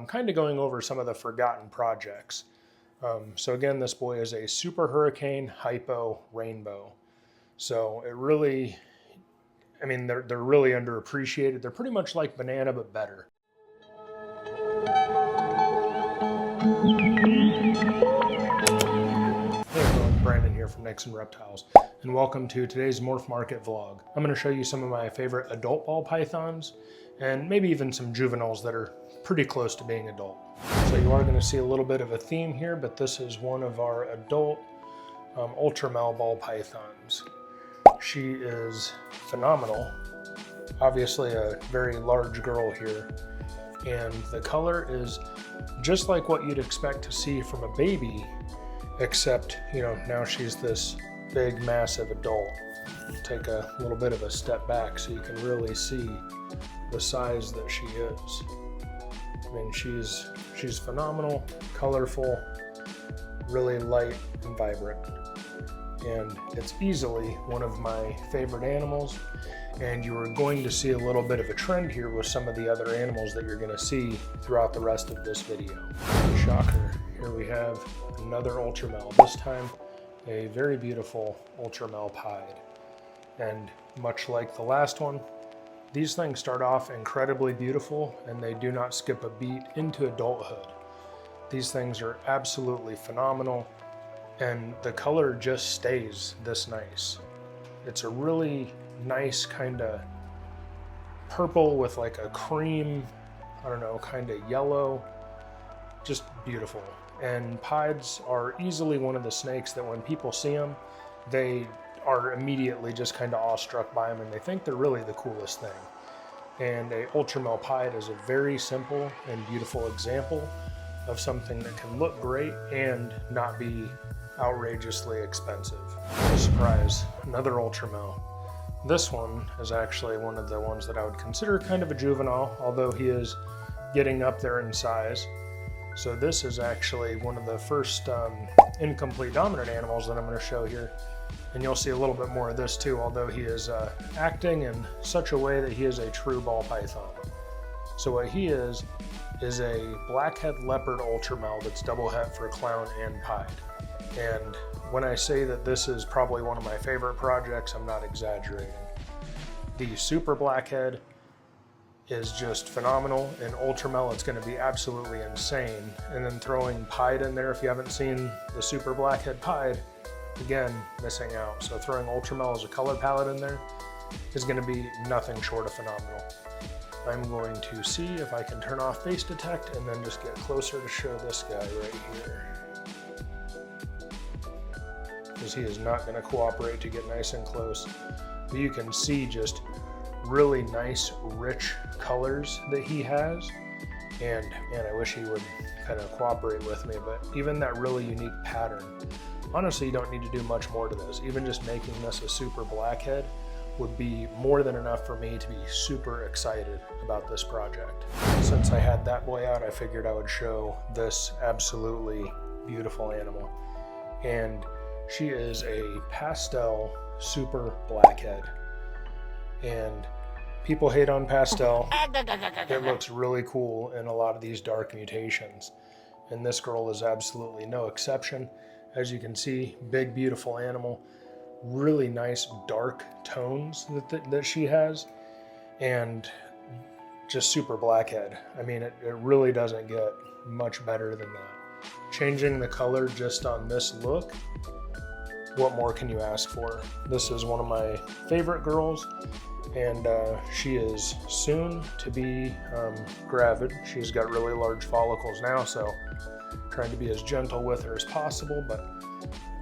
kind of going over some of the forgotten projects. So again, this boy is a super hurricane hypo rainbow. So it really, I mean, they're really underappreciated. They're pretty much like banana, but better. Hey everyone, Brandon here from Nixon Reptiles, and welcome to today's MorphMarket vlog. I'm going to show you some of my favorite adult ball pythons, and maybe even some juveniles that are pretty close to being adult. So you are going to see a little bit of a theme here, but this is one of our adult ultramel ball pythons. She is phenomenal. Obviously a very large girl here, and the color is just like what you'd expect to see from a baby, except, you know, now she's this big, massive adult. Take a little bit of a step back so you can really see the size that she is. I mean, she's phenomenal, colorful, really light and vibrant. And it's easily one of my favorite animals. And you are going to see a little bit of a trend here with some of the other animals that you're going to see throughout the rest of this video. Shocker, here we have another ultramel, this time a very beautiful ultramel pied. And much like the last one, these things start off incredibly beautiful and they do not skip a beat into adulthood. These things are absolutely phenomenal, and the color just stays this nice. It's a really nice kind of purple with like a cream, I don't know, kind of yellow, just beautiful. And pieds are easily one of the snakes that when people see them, they are immediately just kind of awestruck by them and they think they're really the coolest thing. And a ultramel pied is a very simple and beautiful example of something that can look great and not be outrageously expensive. What a surprise, another ultramel. This one is actually one of the ones that I would consider kind of a juvenile, although he is getting up there in size. So this is actually one of the first incomplete dominant animals that I'm going to show here. And you'll see a little bit more of this too, although he is acting in such a way that he is a true ball python. So what he is a blackhead leopard ultramel that's double het for clown and pied. And when I say that this is probably one of my favorite projects, I'm not exaggerating. The super blackhead is just phenomenal. In ultramel, it's going to be absolutely insane. And then throwing pied in there, if you haven't seen the super blackhead pied, again, missing out. So throwing ultramel as a color palette in there is going to be nothing short of phenomenal. I'm going to see if I can turn off face detect and then just get closer to show this guy right here. Because he is not going to cooperate to get nice and close. But you can see just really nice, rich colors that he has. And man, I wish he would kind of cooperate with me, but even that really unique pattern. Honestly, you don't need to do much more to this. Even just making this a super blackhead would be more than enough for me to be super excited about this project. Since I had that boy out, I figured I would show this absolutely beautiful animal. And she is a pastel super blackhead. And people hate on pastel. It looks really cool in a lot of these dark mutations. And this girl is absolutely no exception. As you can see, big, beautiful animal, really nice dark tones that she has, and just super blackhead. I mean, it really doesn't get much better than that. Changing the color just on this look, what more can you ask for? This is one of my favorite girls, and she is soon to be gravid. She's got really large follicles now, so trying to be as gentle with her as possible, but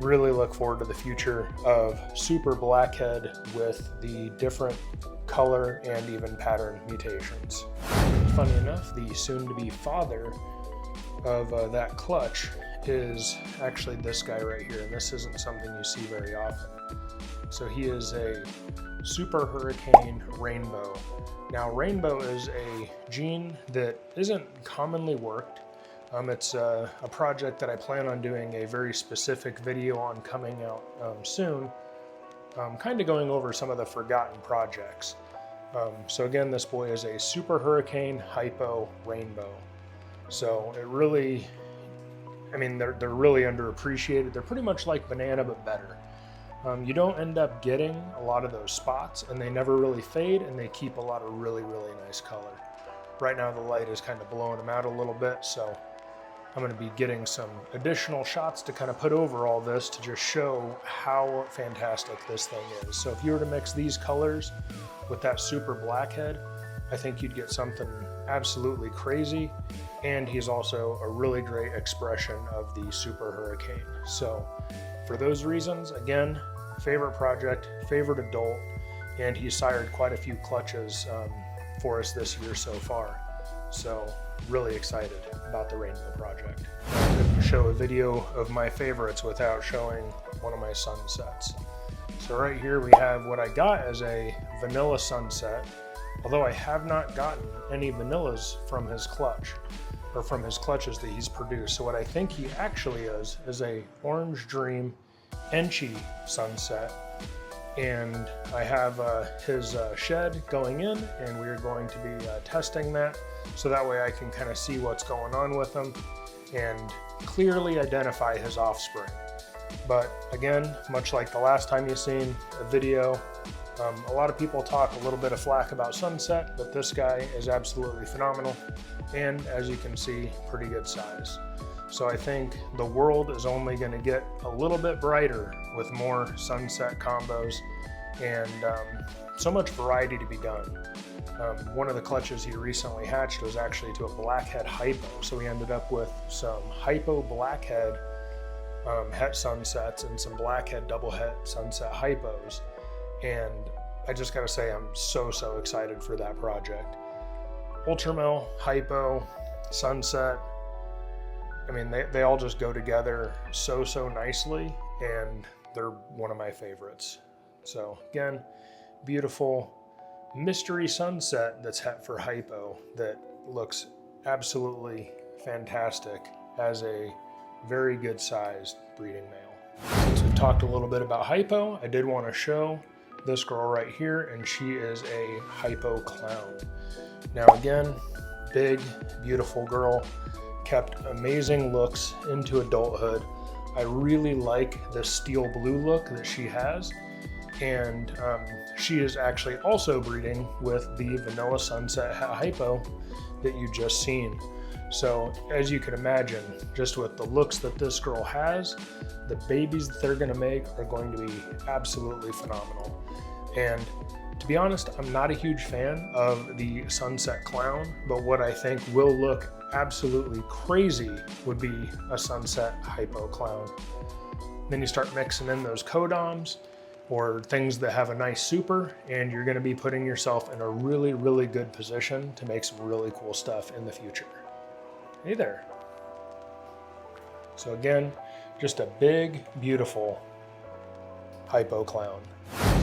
really look forward to the future of super blackhead with the different color and even pattern mutations. Funny enough, the soon-to-be father of that clutch is actually this guy right here, and this isn't something you see very often. So he is a super hurricane rainbow. Now, rainbow is a gene that isn't commonly worked. It's a project that I plan on doing a very specific video on coming out soon, kind of going over some of the forgotten projects. So again, this boy is a super hurricane hypo rainbow. So it really, I mean, they're really underappreciated. They're pretty much like banana, but better. You don't end up getting a lot of those spots, and they never really fade, and they keep a lot of really, really nice color. Right now the light is kind of blowing them out a little bit, so I'm going to be getting some additional shots to kind of put over all this to just show how fantastic this thing is. So if you were to mix these colors with that super blackhead, I think you'd get something absolutely crazy. And he's also a really great expression of the super hurricane. So for those reasons, again, favorite project, favorite adult, and he sired quite a few clutches for us this year so far. So really excited about the Rainbow project. I couldn't show a video of my favorites without showing one of my sunsets. So right here we have what I got as a vanilla sunset, although I have not gotten any vanillas from his clutch, or from his clutches that he's produced. So what I think he actually is a Orange Dream Enchi sunset. And I have his shed going in, and we're going to be testing that, so that way I can kind of see what's going on with him and clearly identify his offspring. But again, much like the last time you've seen a video, a lot of people talk a little bit of flack about sunset, but this guy is absolutely phenomenal, and as you can see, pretty good size. So I think the world is only going to get a little bit brighter with more sunset combos, and so much variety to be done. One of the clutches he recently hatched was actually to a blackhead hypo, so we ended up with some hypo blackhead het sunsets and some blackhead double het sunset hypos, and I just gotta say I'm so excited for that project. Ultramel, hypo, sunset, I mean, they all just go together so nicely, and they're one of my favorites. So again, beautiful mystery sunset that's het for hypo that looks absolutely fantastic as a very good sized breeding male. Since we've talked a little bit about hypo, I did want to show this girl right here, and she is a hypo clown. Now again, big, beautiful girl, kept amazing looks into adulthood. I really like the steel blue look that she has, and she is actually also breeding with the vanilla sunset hypo that you just seen. So as you can imagine, just with the looks that this girl has, the babies that they're going to make are going to be absolutely phenomenal. And to be honest, I'm not a huge fan of the sunset clown, but what I think will look absolutely crazy would be a sunset hypo clown. Then you start mixing in those codoms or things that have a nice super, and you're going to be putting yourself in a really good position to make some really cool stuff in the future. Hey there. So again, just a big, beautiful hypo clown.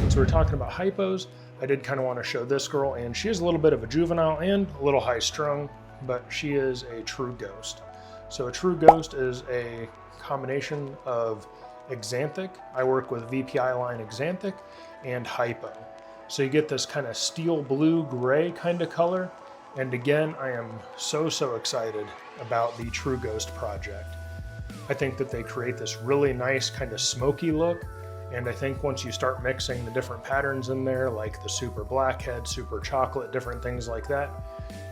Since we're talking about hypos, I did kind of want to show this girl, and she is a little bit of a juvenile and a little high strung, but she is a true ghost. So a true ghost is a combination of Xanthic. I work with VPI line Xanthic and hypo. So you get this kind of steel blue gray kind of color. And again, I am so excited about the True Ghost project. I think that they create this really nice kind of smoky look. And I think once you start mixing the different patterns in there, like the super blackhead, super chocolate, different things like that,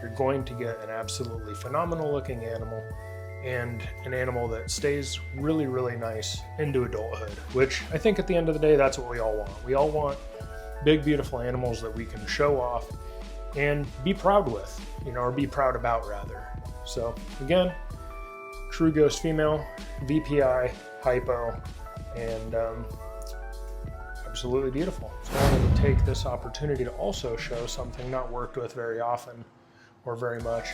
you're going to get an absolutely phenomenal looking animal, and an animal that stays really nice into adulthood, which I think at the end of the day, that's what we all want. We all want big, beautiful animals that we can show off and be proud with, or be proud about rather. So again, True Ghost female, VPI, hypo, and absolutely beautiful. So I wanted to take this opportunity to also show something not worked with very often or very much,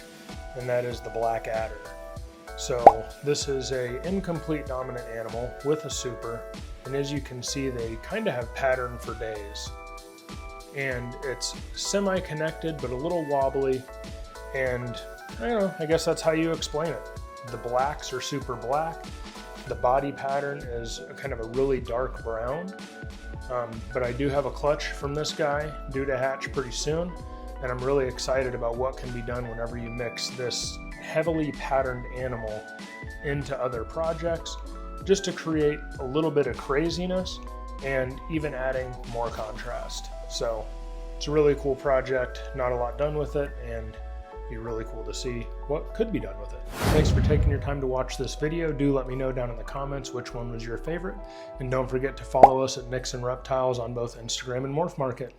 and that is the black adder. So this is a incomplete dominant animal with a super, and as you can see, they kind of have pattern for days. And it's semi-connected, but a little wobbly, and I don't know, I guess that's how you explain it. The blacks are super black. The body pattern is kind of a really dark brown, but I do have a clutch from this guy due to hatch pretty soon, and I'm really excited about what can be done whenever you mix this heavily patterned animal into other projects just to create a little bit of craziness and even adding more contrast. So it's a really cool project, not a lot done with it, and be really cool to see what could be done with it. Thanks for taking your time to watch this video. Do let me know down in the comments which one was your favorite, and don't forget to follow us at Nixon Reptiles on both Instagram and MorphMarket.